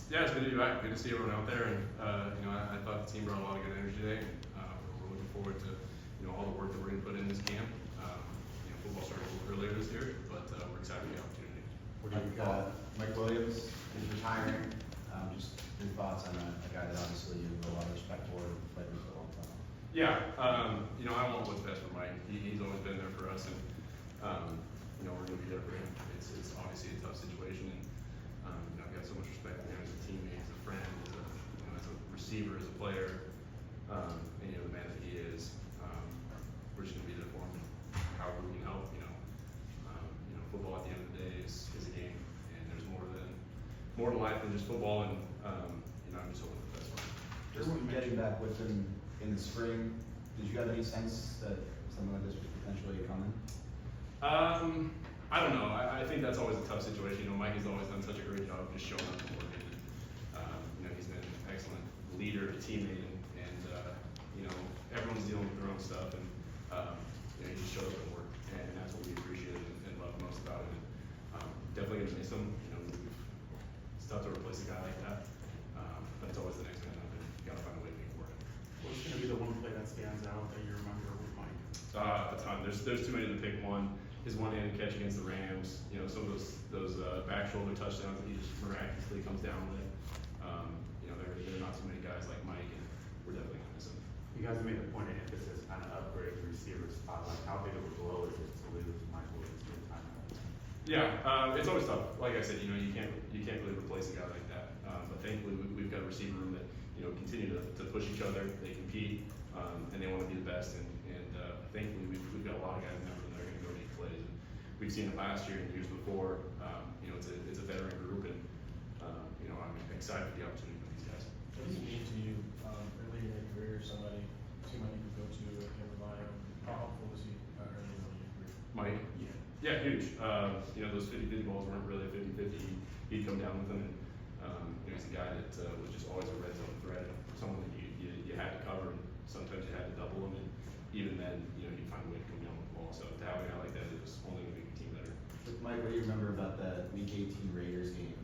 Yeah, it's good to be back. Good to see everyone out there, and I thought the team brought a lot of good energy today. And, we're looking forward to all the work that we're going to put in this camp. Football started a little earlier this year, but we're excited for the opportunity. Mike Williams is retiring. Just your thoughts on a guy that obviously you have a lot of respect for and played with for a long time. Yeah, I want what's best for Mike. He's always been there for us, and we're going to be there for him. It's obviously a tough situation, and I've got so much respect for him as a teammate, as a friend, as a receiver, as a player, and the man that he is. We're just going to be there for him, however we can help. Football at the end of the day is a game, and there's more to life than just football. And I'm just hoping for the best for him. Just getting back with him in the spring, did you have any sense that something like this would potentially come in? I don't know. I think that's always a tough situation. Mike has always done such a great job of just showing up and working. He's been an excellent leader, a teammate, and everyone's dealing with their own stuff, and he just shows up and work, and that's what we appreciate and love most about him. And, definitely gonna miss him. It's tough to replace a guy like that, but it's always the next man up, and you gotta find a way to make it work. What's going to be the one play that stands out that you remember with Mike? A ton. There's too many to pick one. His one-handed catch against the Rams. Some of those back shoulder touchdowns that he just miraculously comes down with. There are not too many guys like Mike, and we're definitely gonna miss him. You guys made a point of emphasis on an upgrade the receiver spot. Like, how big of a blow is it to lose Mike Williams to the timeout? Yeah, it's always tough. Like I said, you can't really replace a guy like that. But thankfully, we've got a receiver room that continue to push each other. They compete, and they want to be the best. And thankfully, we've got a lot of guys in that room that are going to go make plays. And we've seen it last year and years before. It's a veteran group, and I'm excited for the opportunity with these guys. What does it mean to you early in your career, somebody seemed like you could go to and rely on? How helpful was he early in your career? Mike? Yeah. Yeah, huge. Those 50-50 balls weren't really 50-50. He'd come down with them, and he's a guy that was just always a red zone threat, someone that you had to cover, and sometimes you had to double him, and even then, you'd find a way to come down with the ball. So to have a guy like that is only going to make the team better. Mike, what do you remember about the Week 18 Raiders game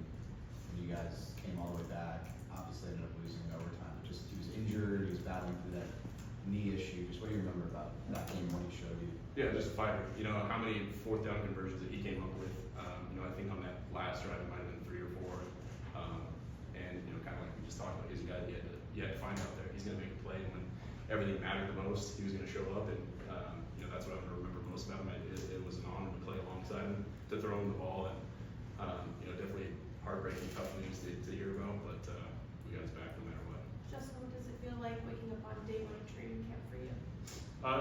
when you guys came all the way back? Obviously ended up losing in overtime. Just he was injured, he was battling through that knee issue. Just what do you remember about that game when he showed you? Yeah, just a fighter. How many fourth down conversions that he came up with? I think on that last drive it might have been 3 or 4. And kind of like we just talked about, he's a guy that you had to find out there. He's going to make a play, and when everything mattered the most, he was going to show up. And that's what I'm going to remember most about him. It was an honor to play alongside him, to throw him the ball, and definitely heartbreaking, tough news to hear about. But we got his back no matter what. Justin, what does it feel like waking up on day one of training camp for you?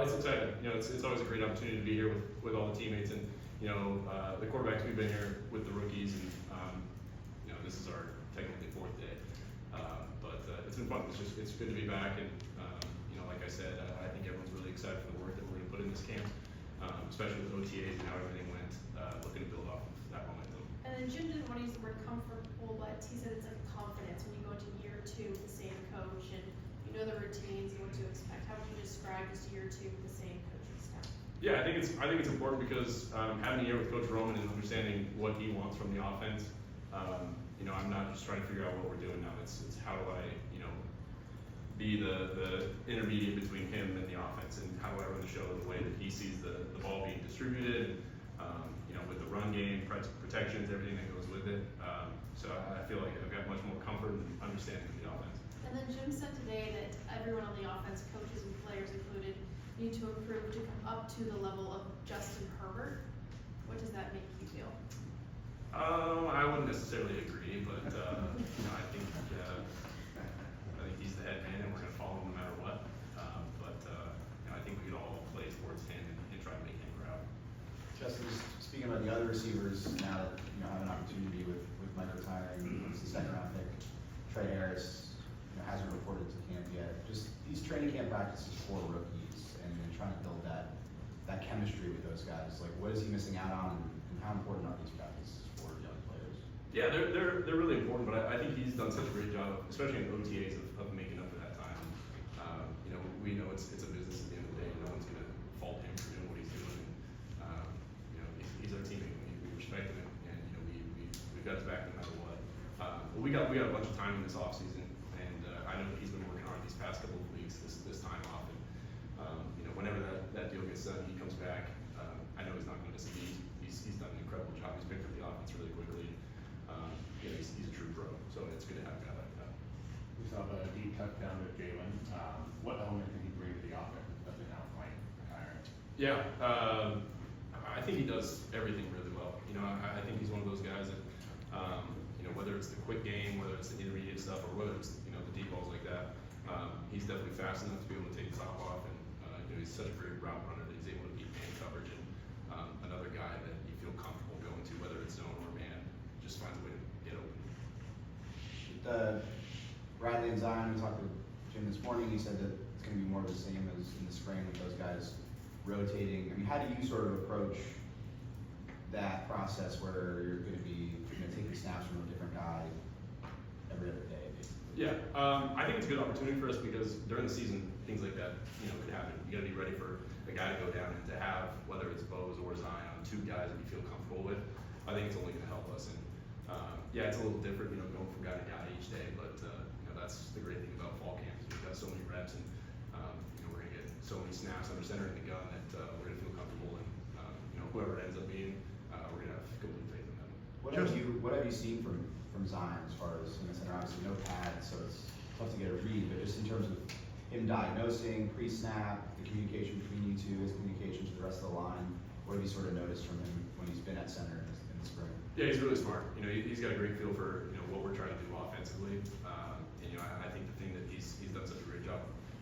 It's exciting. It's always a great opportunity to be here with all the teammates, and the quarterbacks. We've been here with the rookies, and this is our technically 4th day. But it's been fun. It's good to be back, and like I said, I think everyone's really excited for the work that we're going to put in this camp, especially with OTAs and how everything went. Looking to build off of that momentum. And then Jim didn't want to use the word comfortable, but he said it's like confidence when you go into year 2 with the same coach, and you know the routines and what to expect. How would you describe this year 2 with the same coaching staff? Yeah, I think it's important because having a year with Coach Roman and understanding what he wants from the offense. I'm not just trying to figure out what we're doing now. It's how do I be the intermediate between him and the offense, and how do I run the show the way that he sees the ball being distributed, with the run game, protections, everything that goes with it. So I feel like I've got much more comfort and understanding of the offense. And then Jim said today that everyone on the offense, coaches and players included, need to improve to come up to the level of Justin Herbert. What does that make you feel? I wouldn't necessarily agree, but I think he's the head man, and we're going to follow him no matter what. But I think we could all play towards him and try to make him proud. Justin, just speaking about the other receivers, now that have an opportunity with Mike retiring, it's the 2nd round pick. Trey Harris hasn't reported to camp yet. Just these training camp practices for rookies, and trying to build that chemistry with those guys. Like, what is he missing out on, and how important are these practices for young players? Yeah, they're really important, but I think he's done such a great job, especially in OTAs, of making up for that time. We know it's a business at the end of the day. No one's going to fault him for doing what he's doing. He's our teammate. We respect him, and we've got his back no matter what. Well, we got a bunch of time in this off season, and I know that he's been working hard these past couple of weeks, this time off, and you know, whenever that deal gets done, he comes back. I know he's not going to miss a beat. He's done an incredible job. He's picked up the offense really quickly. You know, he's a true pro, so it's good to have a guy like that. We saw the deep touchdown to Jalen. What element can he bring to the offense that doesn't now Mike retiring? Yeah, I think he does everything really well. You know, I think he's one of those guys that, you know, whether it's the quick game, whether it's the intermediate stuff, or whether it's, you know, the deep balls like that, he's definitely fast enough to be able to take the top off, and you know, he's such a great route runner that he's able to beat man coverage, and another guy that you feel comfortable going to, whether it's zone or man, just finds a way to get open. Bradley and Zion, we talked with Jim this morning, he said that it's going to be more of the same as in the spring with those guys rotating. I mean, how do you sort of approach that process where you're going to be taking snaps from a different guy every other day, basically? Yeah, I think it's a good opportunity for us because during the season, things like that, you know, could happen. You got to be ready for a guy to go down and to have, whether it's Bose or Zion, two guys that you feel comfortable with. I think it's only going to help us. And yeah, it's a little different, you know, going from guy to guy each day. But you know, that's the great thing about fall camp is we've got so many reps, and you know, we're going to get so many snaps under center in the gun that we're going to feel comfortable. And you know, whoever it ends up being, we're going to have complete faith in them. What have you seen from Zion as far as, in the center? Obviously no pads, so it's tough to get a read, but just in terms of him diagnosing, pre-snap, the communication between you two, his communication to the rest of the line, what have you sort of noticed from him when he's been at center in the spring? Yeah, he's really smart. You know, he's got a great feel for, you know, what we're trying to do offensively. And you know, I think the thing that he's done such a great job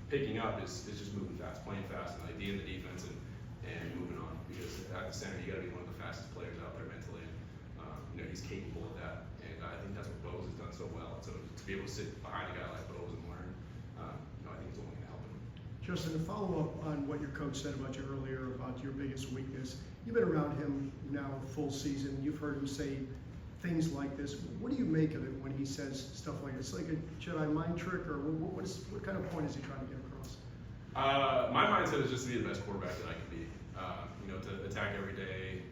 picking up is just moving fast, playing fast, and idea in the defense, and moving on. Because at the center, you got to be one of the fastest players out there mentally. And you know, he's capable of that, and I think that's what Bose has done so well. So to be able to sit behind a guy like Bose and learn, you know, I think it's only going to help him. Justin, to follow up on what your coach said about you earlier about your biggest weakness, you've been around him now a full season. You've heard him say things like this. What do you make of it when he says stuff like this? Like a Jedi mind trick, or what kind of point is he trying to get across? My mindset is just to be the best quarterback that I can be. You know, to attack every day,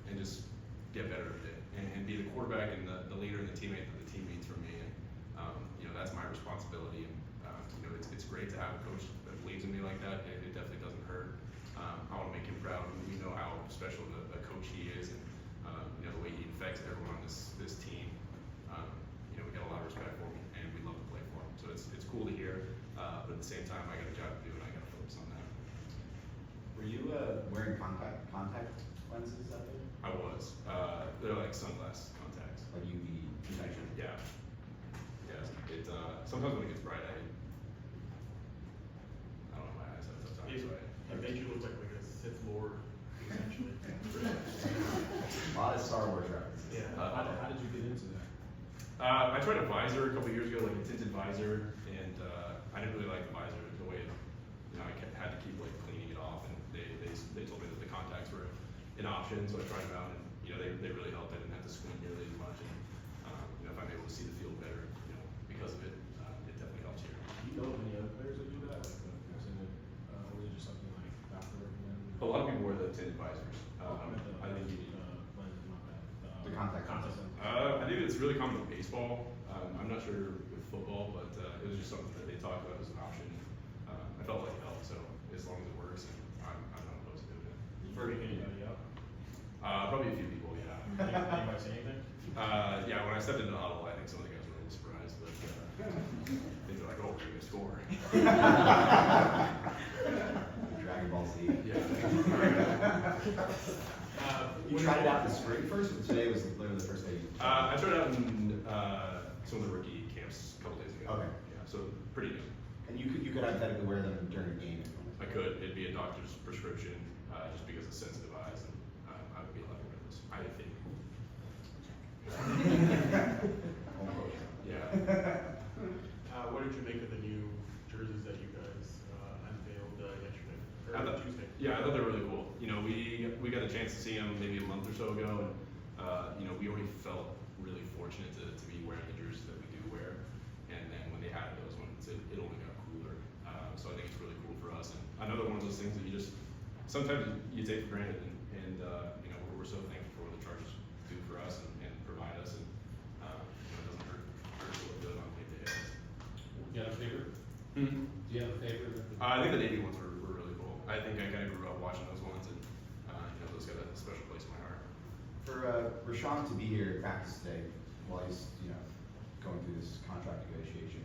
and just get better every day, and be the quarterback and the leader and the teammate that the team needs from me. And you know, that's my responsibility. And you know, it's great to have a coach that believes in me like that. It definitely doesn't hurt. I want to make him proud. We know how special the coach he is, and you know, the way he affects everyone on this team. You know, we got a lot of respect for him, and we love to play for him. So it's cool to hear. But at the same time, I got a job to do, and I got to focus on that. Were you wearing contact lenses out there? I was. They're like sunglass contacts. Like UV protection? Yeah. Yeah. It sometimes when it gets bright, I don't know, my eyes have tough time. So It made you look like a Sith Lord, essentially. A lot of Star Wars references. Yeah. How did you get into that? I tried a visor a couple years ago, like a tinted visor, and I didn't really like the visor the way, you know, I had to keep like cleaning it off, and they told me that the contacts were an option, so I tried them out, and you know, they really helped. I didn't have to squint nearly as much, and you know, if I'm able to see the field better, you know, because of it, it definitely helps here. Do you know of any other players that do that? Like, was it just something like Dr. A lot of people wear the tinted visors. I think you need. The contact lenses. I think it's really common with baseball. I'm not sure with football, but it was just something that they talked about as an option. I felt like it helped, so as long as it works, and I'm not opposed to doing it. You freak anybody out? Probably a few people, yeah. Anybody say anything? Yeah, when I stepped into the audible, I think some of the guys were a little surprised, but they're like, "Oh, we're gonna score." Dragon Ball Z. Yeah. You tried it out in the spring first, or today was literally the first day you I tried it out in some of the rookie camps a couple days ago. Okay. Yeah, so pretty new. And you could hypothetically wear them during a game if you wanted. I could. It'd be a doctor's prescription, just because of sensitive eyes, and I would be allowed to wear those. I think. Yeah. What did you make of the new jerseys that you guys unveiled yesterday, or I thought- Tuesday? Yeah, I thought they were really cool. You know, we got a chance to see them maybe a month or so ago, and you know, we already felt really fortunate to be wearing the jerseys that we do wear. And then when they added those ones, it only got cooler. So I think it's really cool for us. And another one of those things that you just sometimes you take for granted, and you know, we're so thankful for what the Chargers do for us and provide us. And Hmm. Do you have a favorite? I think the Navy ones were really cool. I think I kind of grew up watching those ones, and those got a special place in my heart. For Rashawn to be here at practice today, while he's going through this contract negotiation,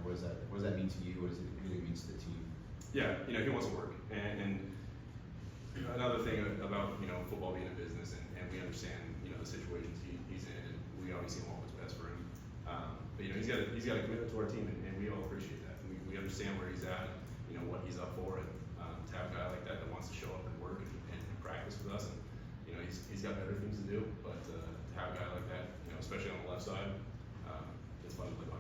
what does that mean to you? What does it really mean to the team? Yeah, he wants to work, and another thing about football being a business, and we understand the situations he's in, and we obviously want what's best for him. But he's got a commitment to our team, and we all appreciate that. We understand where he's at, what he's up for, and to have a guy like that wants to show up and work and practice with us, and he's got better things to do. But to have a guy like that, especially on the left side, it's fun to play by.